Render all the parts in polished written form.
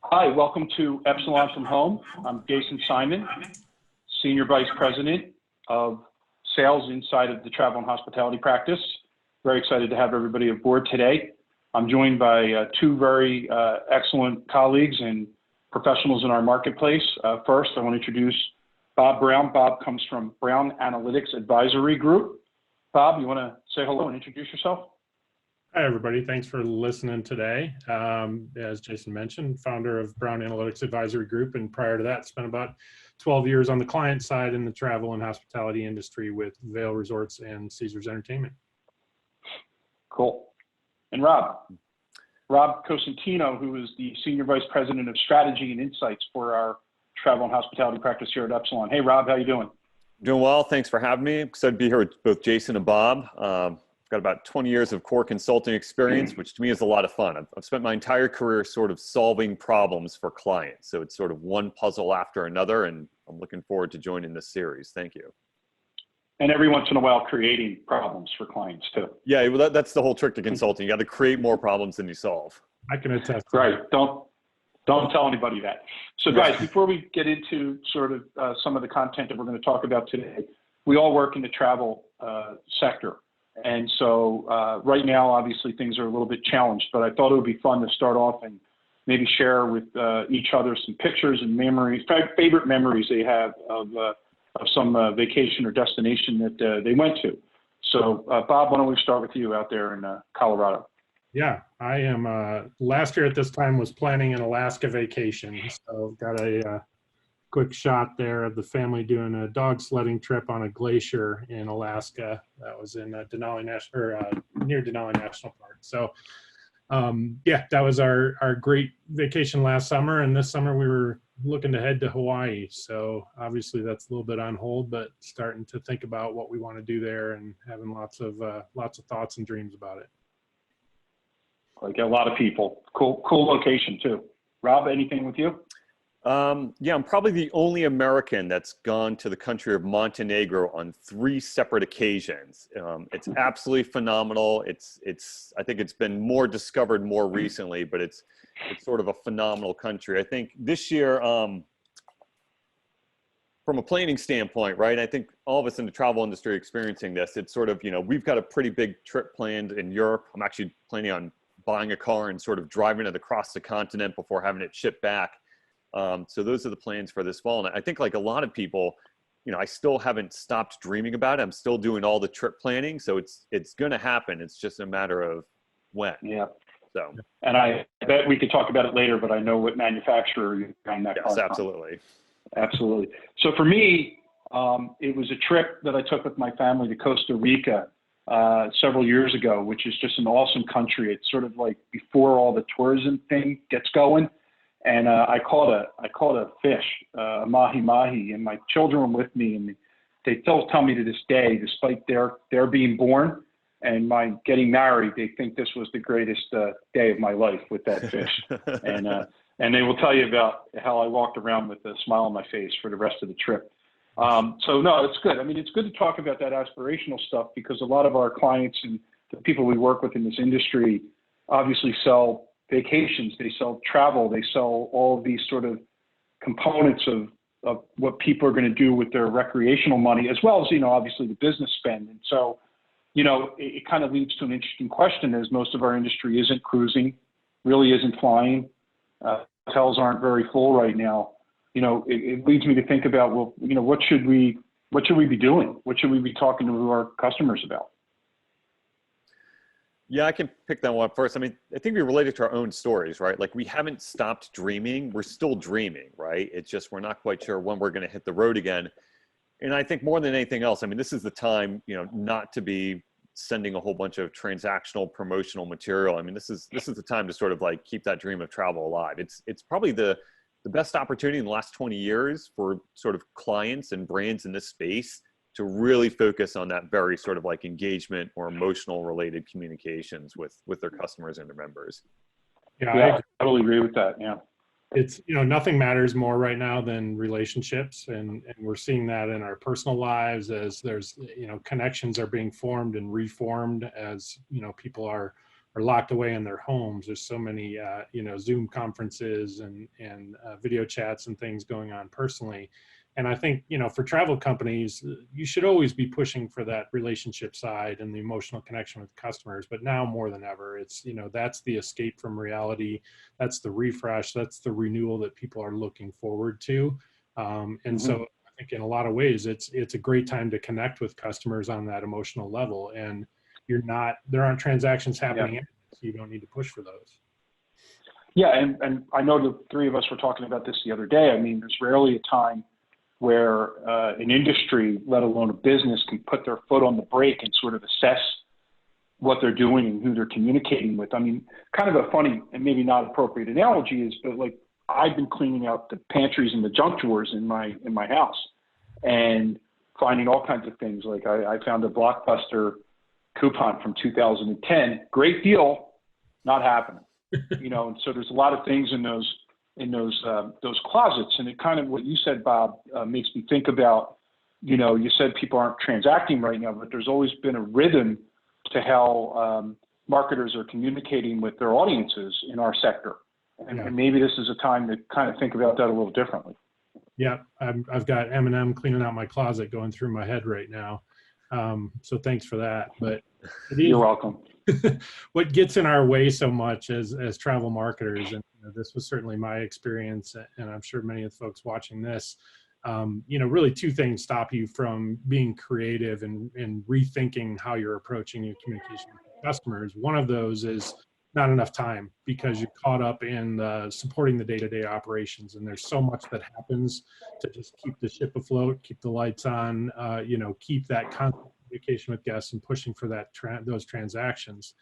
Hi, welcome to Epsilon from Home. I'm Jason Simon, Senior Vice President of Sales inside of the Travel and Hospitality practice. Very excited to have everybody aboard today. I'm joined by two very excellent colleagues and professionals in our marketplace. First, I want to introduce Bob Brown. Bob comes from Brown Analytics Advisory Group. Bob, you want to say hello and introduce yourself? Hi, everybody. Thanks for listening today. As Jason mentioned, founder of Brown Analytics Advisory Group, and prior to that, spent about 12 years on the client side in the travel and hospitality industry with Vail Resorts and Caesars Entertainment. Cool. And Rob Cosentino, who is the Senior Vice President of Strategy and Insights for our travel and hospitality practice here at Epsilon. Hey, Rob, how you doing? Doing well. Thanks for having me. Excited to be here with both Jason and Bob. Got about 20 years of core consulting experience, which to me is a lot of fun. I've spent my entire career sort of solving problems for clients. So it's sort of one puzzle after another, and I'm looking forward to joining this series. Thank you. And every once in a while, creating problems for clients too. Yeah, well, that's the whole trick to consulting. You got to create more problems than you solve. I can attest. Right. Don't tell anybody that. So guys, before we get into sort of some of the content that we're going to talk about today, we all work in the travel sector. And so right now, obviously, things are a little bit challenged, but I thought it would be fun to start off and maybe share with each other some pictures and memories, favorite memories they have of some vacation or destination that they went to. So Bob, why don't we start with you out there in Colorado? Yeah, I am. Last year at this time was planning an Alaska vacation. So got a quick shot there of the family doing a dog sledding trip on a glacier in Alaska. That was in Denali near Denali National Park. So yeah, that was our great vacation last summer. And this summer we were looking to head to Hawaii. So obviously that's a little bit on hold, but starting to think about what we want to do there and having lots of thoughts and dreams about it. Like a lot of people. Cool location too. Rob, anything with you? Yeah, I'm probably the only American that's gone to the country of Montenegro on 3 separate occasions. It's absolutely phenomenal. I think it's been more discovered more recently, but it's sort of a phenomenal country. I think this year, from a planning standpoint, right? I think all of us in the travel industry are experiencing this. It's sort of, we've got a pretty big trip planned in Europe. I'm actually planning on buying a car and sort of driving it across the continent before having it shipped back. So those are the plans for this fall. And I think like a lot of people, I still haven't stopped dreaming about it. I'm still doing all the trip planning. So it's going to happen. It's just a matter of when. Yeah. So. And I bet we could talk about it later, but I know what manufacturer you're buying that car Yes, from. absolutely. Absolutely. So for me, it was a trip that I took with my family to Costa Rica several years ago, which is just an awesome country. It's sort of like before all the tourism thing gets going. And I caught a fish, a mahi-mahi, and my children were with me, and they still tell me to this day, despite their being born and my getting married, they think this was the greatest day of my life with that fish. And they will tell you about how I walked around with a smile on my face for the rest of the trip. So no, it's good. I mean, it's good to talk about that aspirational stuff because a lot of our clients and the people we work with in this industry obviously sell vacations, they sell travel, they sell all of these sort of components of what people are going to do with their recreational money, as well as, obviously the business spend. And so, it kind of leads to an interesting question as most of our industry isn't cruising, really isn't flying. Hotels aren't very full right now. It leads me to think about, well, what should we be doing? What should we be talking to our customers about? Yeah, I can pick that one up first. I mean, I think we related to our own stories, right? Like we haven't stopped dreaming. We're still dreaming, right? It's just, we're not quite sure when we're going to hit the road again. And I think more than anything else, I mean, this is the time, not to be sending a whole bunch of transactional promotional material. I mean, this is the time to sort of like keep that dream of travel alive. It's probably the best opportunity in the last 20 years for sort of clients and brands in this space to really focus on that very sort of like engagement or emotional related communications with their customers and their members. Yeah, I totally agree with that. Yeah. It's, nothing matters more right now than relationships. And we're seeing that in our personal lives as there's, connections are being formed and reformed as, people are are locked away in their homes. There's so many, Zoom conferences and video chats and things going on personally. And I think, for travel companies, you should always be pushing for that relationship side and the emotional connection with customers. But now more than ever, it's, that's the escape from reality. That's the refresh. That's the renewal that people are looking forward to. So I think in a lot of ways, it's a great time to connect with customers on that emotional level. And there aren't transactions happening, so you don't need to push for those. Yeah. And I know the three of us were talking about this the other day. I mean, there's rarely a time where an industry, let alone a business, can put their foot on the brake and sort of assess what they're doing and who they're communicating with. I mean, kind of a funny and maybe not appropriate analogy is, but like I've been cleaning out the pantries and the junk drawers in my house and finding all kinds of things. Like I found a Blockbuster coupon from 2010, great deal, not happening. And so there's a lot of things in those closets. And it kind of, what you said, Bob, makes me think about, you said people aren't transacting right now, but there's always been a rhythm to how marketers are communicating with their audiences in our sector. And maybe this is a time to kind of think about that a little differently. Yeah, I've got M&M cleaning out my closet going through my head right now. So thanks for that. But you're welcome. What gets in our way so much as travel marketers, and this was certainly my experience, and I'm sure many of the folks watching this, really two things stop you from being creative and rethinking how you're approaching your communication with customers. One of those is not enough time because you're caught up in supporting the day-to-day operations, and there's so much that happens to just keep the ship afloat, keep the lights on, keep that constant communication with guests and pushing for those transactions.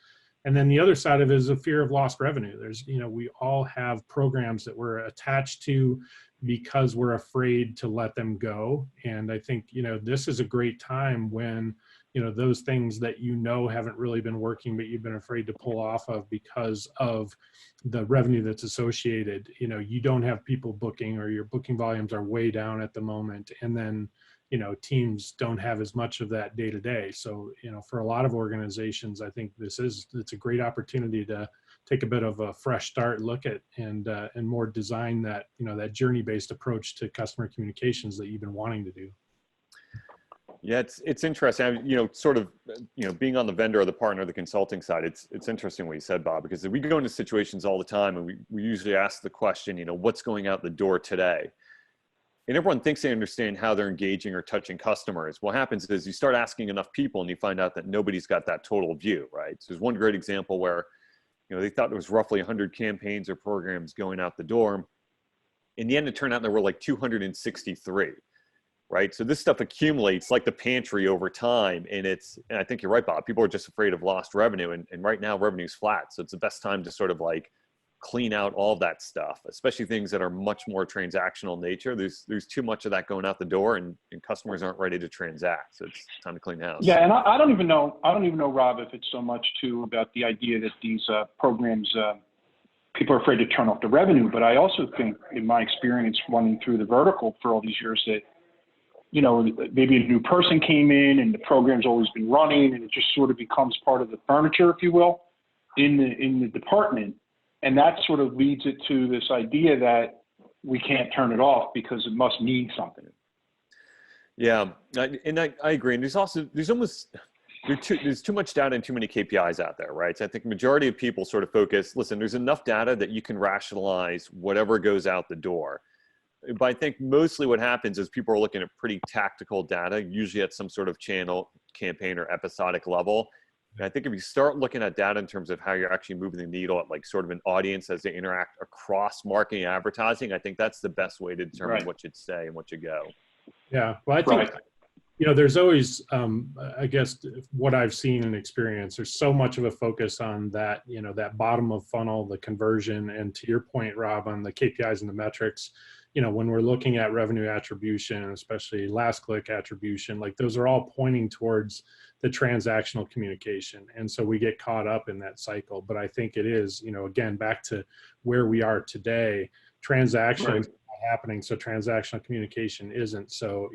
And then the other side of it is a fear of lost revenue. There's, we all have programs that we're attached to because we're afraid to let them go. And I think, this is a great time when, those things that haven't really been working, but you've been afraid to pull off of because of the revenue that's associated. You don't have people booking, or your booking volumes are way down at the moment. And then, teams don't have as much of that day to day. So, for a lot of organizations, I think it's a great opportunity to take a bit of a fresh start, look at and more design that, that journey-based approach to customer communications that you've been wanting to do. Yeah, it's interesting. Sort of, being on the vendor or the partner, the consulting side, it's interesting what you said, Bob, because we go into situations all the time and we usually ask the question, what's going out the door today? And everyone thinks they understand how they're engaging or touching customers. What happens is you start asking enough people and you find out that nobody's got that total view, right? So there's one great example where, they thought there was roughly 100 campaigns or programs going out the door. In the end, it turned out there were like 263. Right. So this stuff accumulates like the pantry over time. And I think you're right, Bob. People are just afraid of lost revenue. And right now revenue's flat. So it's the best time to sort of like clean out all that stuff, especially things that are much more transactional in nature. There's too much of that going out the door and customers aren't ready to transact. So it's time to clean house. Yeah. And I don't even know, Rob, if it's so much too about the idea that these programs, people are afraid to turn off the revenue. But I also think, in my experience running through the vertical for all these years, that maybe a new person came in and the program's always been running and it just sort of becomes part of the furniture, if you will, in the department. And that sort of leads it to this idea that we can't turn it off because it must mean something. Yeah. I agree. And there's too much data and too many KPIs out there, right? So I think the majority of people sort of focus, listen, there's enough data that you can rationalize whatever goes out the door. But I think mostly what happens is people are looking at pretty tactical data, usually at some sort of channel, campaign, or episodic level. And I think if you start looking at data in terms of how you're actually moving the needle at like sort of an audience as they interact across marketing and advertising, I think that's the best way to determine what should stay and what should go. Yeah, well, I think, there's always, I guess, what I've seen and experienced, there's so much of a focus on that, that bottom of funnel, the conversion, and to your point, Rob, on the KPIs and the metrics. When we're looking at revenue attribution, especially last click attribution, like those are all pointing towards the transactional communication. And so we get caught up in that cycle. But I think it is, again, back to where we are today, transactions are happening. So transactional communication isn't. So,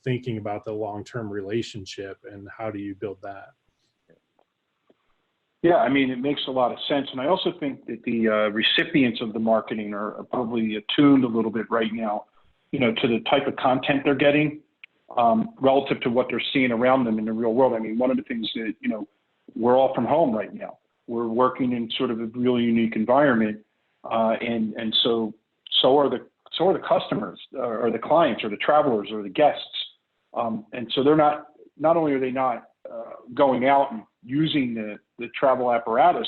thinking about the long-term relationship and how do you build that? Yeah, I mean, it makes a lot of sense. And I also think that the recipients of the marketing are probably attuned a little bit right now, to the type of content they're getting relative to what they're seeing around them in the real world. I mean, one of the things that, we're all from home right now. We're working in sort of a really unique environment. And so are the customers or the clients or the travelers or the guests. And so not only are they not going out and using the travel apparatus,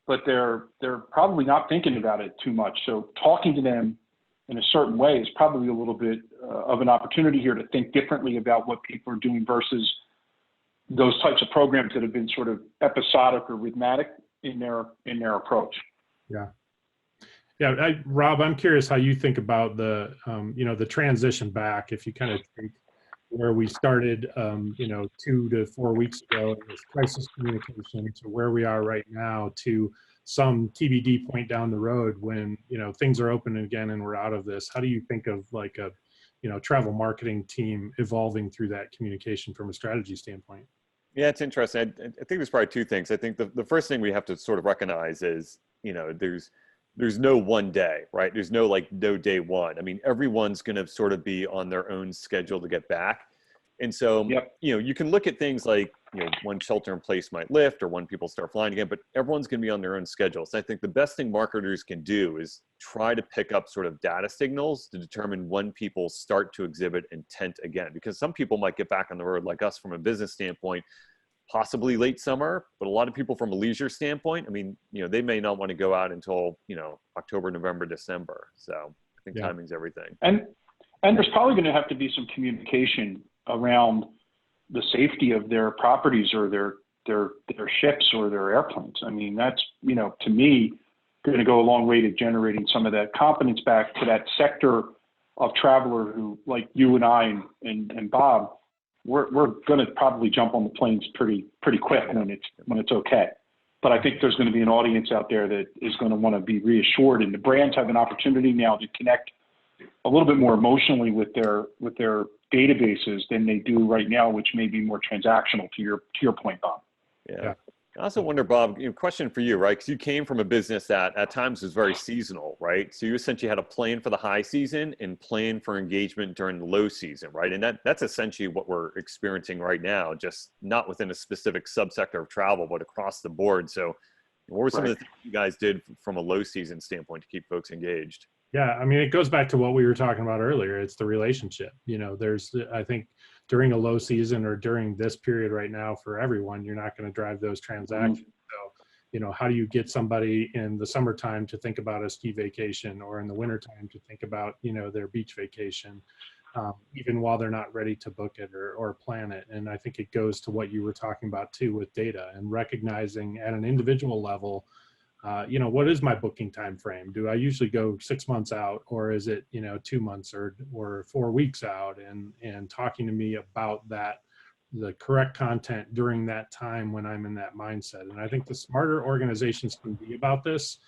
but they're probably not thinking about it too much. So talking to them in a certain way is probably a little bit of an opportunity here to think differently about what people are doing versus those types of programs that have been sort of episodic or rhythmic in their approach. Yeah. Yeah. Rob, I'm curious how you think about the transition back. If you kind of take where we started, 2 to 4 weeks ago, in this crisis communication, to where we are right now, to some TBD point down the road when, things are open again and we're out of this. How do you think of like a, travel marketing team evolving through that communication from a strategy standpoint? Yeah, it's interesting. I think there's probably two things. I think the first thing we have to sort of recognize is, there's no one day, right? There's no day one. I mean, everyone's going to sort of be on their own schedule to get back. And so, Yep. You can look at things like, when shelter in place might lift or when people start flying again, but everyone's going to be on their own schedule. So I think the best thing marketers can do is try to pick up sort of data signals to determine when people start to exhibit intent again, because some people might get back on the road like us from a business standpoint, possibly late summer, but a lot of people from a leisure standpoint, I mean, they may not want to go out until, October, November, December. So I think timing's everything. And there's probably going to have to be some communication around the safety of their properties or their ships or their airplanes. I mean, that's, to me, going to go a long way to generating some of that confidence back to that sector of traveler who, like you and I and Bob, we're going to probably jump on the planes pretty quick when it's okay. But I think there's going to be an audience out there that is going to want to be reassured, and the brands have an opportunity now to connect a little bit more emotionally with their databases than they do right now, which may be more transactional to your point, Bob. Yeah. I also wonder, Bob, question for you, right? Because you came from a business that at times was very seasonal, right? So you essentially had a plan for the high season and plan for engagement during the low season, right? And that's essentially what we're experiencing right now, just not within a specific subsector of travel, but across the board. So what were some of the things you guys did from a low season standpoint to keep folks engaged? Yeah, I mean, it goes back to what we were talking about earlier. It's the relationship. I think during a low season or during this period right now for everyone, you're not going to drive those transactions. So, how do you get somebody in the summertime to think about a ski vacation, or in the wintertime to think about, their beach vacation, even while they're not ready to book it or plan it. And I think it goes to what you were talking about too with data and recognizing at an individual level, what is my booking time frame? Do I usually go 6 months out, or is it, 2 months or 4 weeks out, and talking to me about that, the correct content during that time when I'm in that mindset. And I think the smarter organizations can be about this,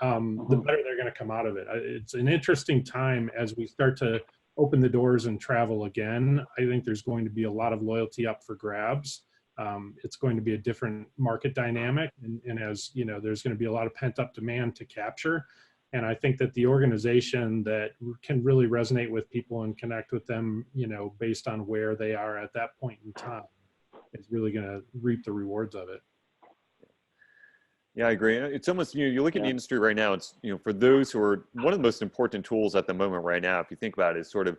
the better they're going to come out of it. It's an interesting time as we start to open the doors and travel again. I think there's going to be a lot of loyalty up for grabs. It's going to be a different market dynamic, and as there's going to be a lot of pent up demand to capture. And I think that the organization that can really resonate with people and connect with them, based on where they are at that point in time, is really going to reap the rewards of it. Yeah, I agree. It's almost, you look at the industry right now, it's, for those who are, one of the most important tools at the moment right now, if you think about it, is sort of,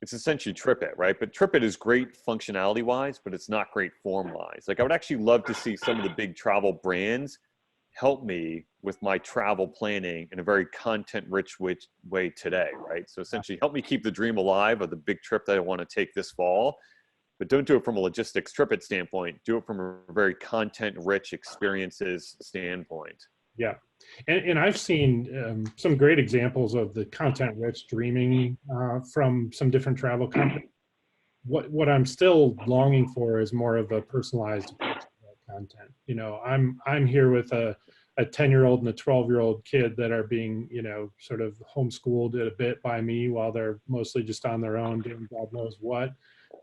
it's essentially TripIt, right? But TripIt is great functionality wise, but it's not great form wise. Like, I would actually love to see some of the big travel brands help me with my travel planning in a very content rich way today, right? So essentially help me keep the dream alive of the big trip that I want to take this fall, but don't do it from a logistics TripIt standpoint. Do it from a very content rich experiences standpoint. Yeah. And I've seen some great examples of the content rich dreaming from some different travel companies. What I'm still longing for is more of a personalized approach to that content. I'm here with a 10-year-old and a 12-year-old kid that are being, sort of homeschooled a bit by me while they're mostly just on their own doing God knows what.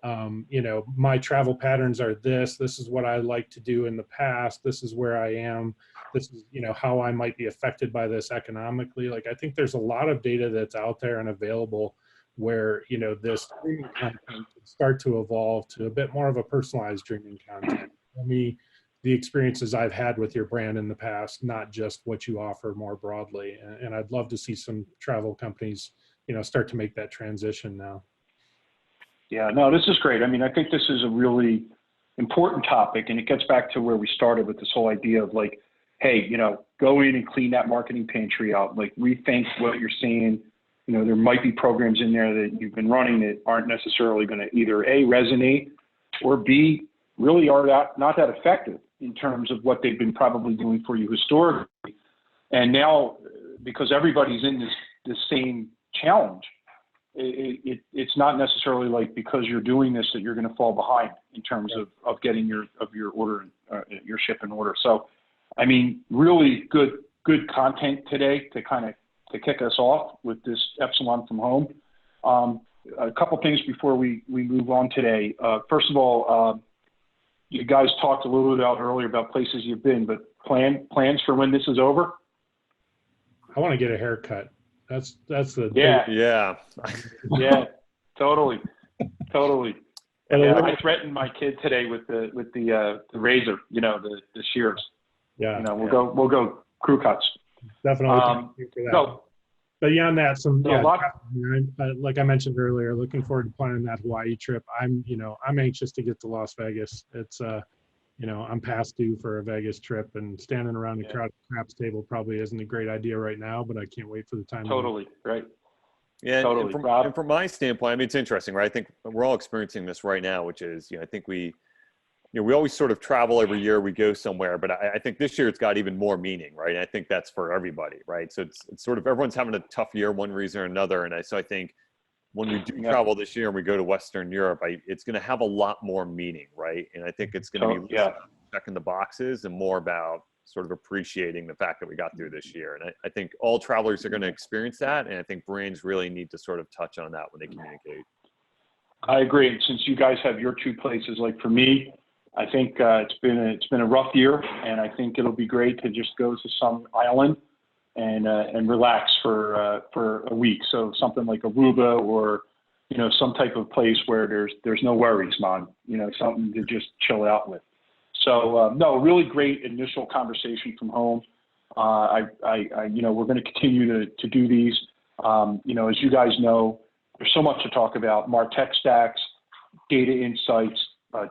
my travel patterns are this is what I like to do in the past. This is where I am. This is, how I might be affected by this economically. Like, I think there's a lot of data that's out there and available where, this streaming content can start to evolve to a bit more of a personalized streaming content. For me, the experiences I've had with your brand in the past, not just what you offer more broadly. And I'd love to see some travel companies, start to make that transition now. Yeah, no, this is great. I mean, I think this is a really important topic, and it gets back to where we started with this whole idea of like, hey, go in and clean that marketing pantry out, like rethink what you're saying. There might be programs in there that you've been running that aren't necessarily going to either A, resonate, or B, really are not that effective in terms of what they've been probably doing for you historically. And now, because everybody's in this same challenge, it's not necessarily like because you're doing this that you're going to fall behind in terms of getting your order, your ship in order. So, I mean, really good content today to kick us off with this Epsilon from home. A couple things before we move on today. First of all, you guys talked a little bit earlier about places you've been, but plans for when this is over? I want to get a haircut. That's the yeah totally. Yeah, I threatened my kid today with the razor, the shears. Yeah, we'll go crew cuts. Definitely. For that. No, but beyond that, like I mentioned earlier, looking forward to planning that Hawaii trip. I'm anxious to get to Las Vegas. It's I'm past due for a Vegas trip, and standing around the crowded craps table probably isn't a great idea right now, but I can't wait for the time. Totally, right. Yeah, totally. And from my standpoint, I mean, it's interesting, right? I think we're all experiencing this right now, which is, I think we always sort of travel every year, we go somewhere, but I think this year it's got even more meaning, right? And I think that's for everybody, right? So it's sort of everyone's having a tough year, one reason or another. And so I think when we do travel this year and we go to Western Europe, it's going to have a lot more meaning, right? And I think it's going to be checking the boxes and more about sort of appreciating the fact that we got through this year. And I think all travelers are going to experience that. And I think brands really need to sort of touch on that when they communicate. I agree. And since you guys have your two places, like for me, I think it's been a rough year, and I think it'll be great to just go to some island and relax for a week. So something like Aruba, or some type of place where there's no worries, man. Something to just chill out with. So no, really great initial conversation from home. We're going to continue to do these. As you guys know, there's so much to talk about: MarTech stacks, data insights,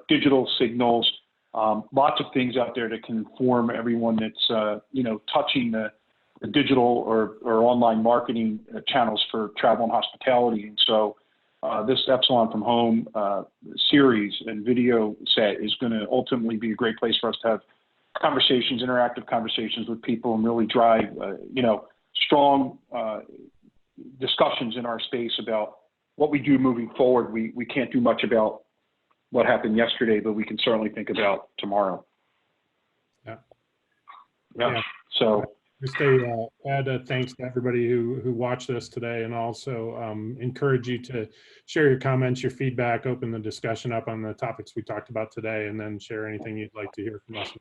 digital signals, lots of things out there that can inform everyone that's touching the digital or online marketing channels for travel and hospitality. And so this Epsilon from Home series and video set is going to ultimately be a great place for us to have conversations, interactive conversations with people, and really drive strong discussions in our space about what we do moving forward. We can't do much about what happened yesterday, but we can certainly think about tomorrow. Yeah. So just add a thanks to everybody who watched this today, and also encourage you to share your comments, your feedback, open the discussion up on the topics we talked about today, and then share anything you'd like to hear from us.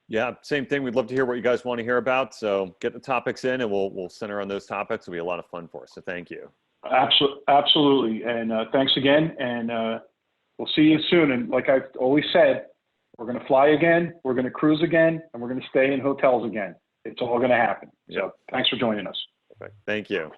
Yeah, same thing. We'd love to hear what you guys want to hear about. So get the topics in, and we'll center on those topics. It'll be a lot of fun for us. So thank you. Absolutely. And thanks again. And we'll see you soon. And like I've always said, we're going to fly again, we're going to cruise again, and we're going to stay in hotels again. It's all going to happen. So thanks for joining us. Perfect. Thank you.